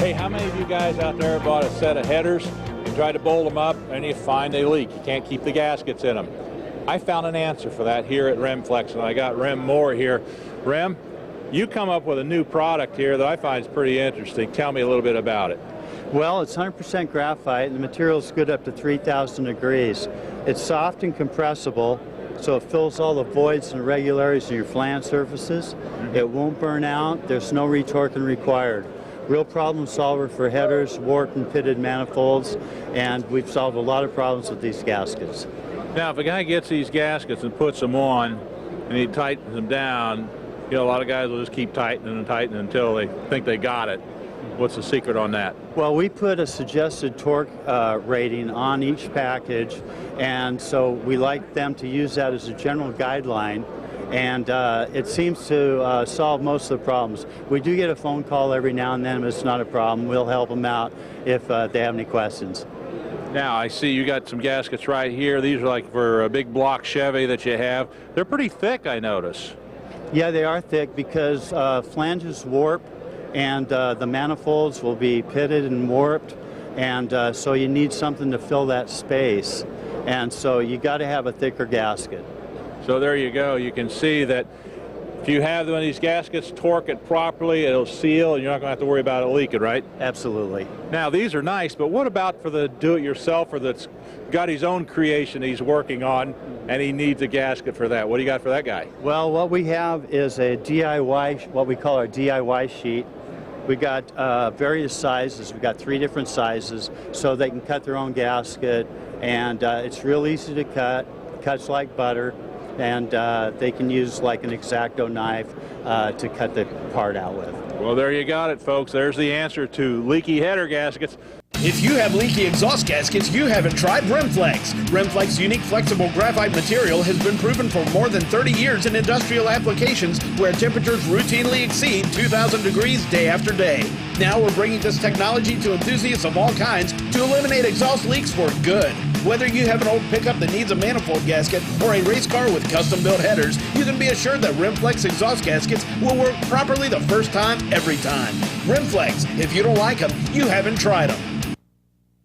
Hey, how many of you guys out there bought a set of headers and tried to bolt them up and you find they leak? You can't keep the gaskets in them. I found an answer for that here at REMFLEX, and I got Rem Moore here. Rem, you come up with a new product here that I find is pretty interesting. Tell me a little bit about it. Well, it's 100% graphite, and the material is good up to 3,000 degrees. It's soft and compressible, so it fills all the voids and irregularities in your flange surfaces. It won't burn out. There's no retorquing required. Real problem solver for headers, warped and pitted manifolds, and we've solved a lot of problems with these gaskets. Now, if a guy gets these gaskets and puts them on and he tightens them down, you know, a lot of guys will just keep tightening and tightening until they think they got it. What's the secret on that? Well, we put a suggested torque rating on each package, and so we like them to use that as a general guideline, and it seems to solve most of the problems. We do get a phone call every now and then, but it's not a problem. We'll help them out if they have any questions. Now, I see you got some gaskets right here. These are like for a big block Chevy that you have. They're pretty thick, I notice. Yeah, they are thick because flanges warp, and the manifolds will be pitted and warped, and so you need something to fill that space, and so you got to have a thicker gasket. So there you go. You can see that if you have one of these gaskets, torque it properly, it'll seal, and you're not going to have to worry about it leaking, right? Absolutely. Now, these are nice, but what about for the do-it-yourselfer that's got his own creation he's working on, and he needs a gasket for that? What do you got for that guy? Well, what we have is a DIY, what we call our DIY sheet. We got various sizes. We got 3 different sizes, so they can cut their own gasket, and it's real easy to cut. Cuts like butter, and they can use like an X-Acto knife to cut the part out with. Well, there you got it, folks. There's the answer to leaky header gaskets. If you have leaky exhaust gaskets, you haven't tried REMFLEX. REMFLEX's unique flexible graphite material has been proven for more than 30 years in industrial applications where temperatures routinely exceed 2,000 degrees day after day. Now we're bringing this technology to enthusiasts of all kinds to eliminate exhaust leaks for good. Whether you have an old pickup that needs a manifold gasket or a race car with custom-built headers, you can be assured that REMFLEX exhaust gaskets will work properly the first time, every time. REMFLEX, if you don't like them, you haven't tried them.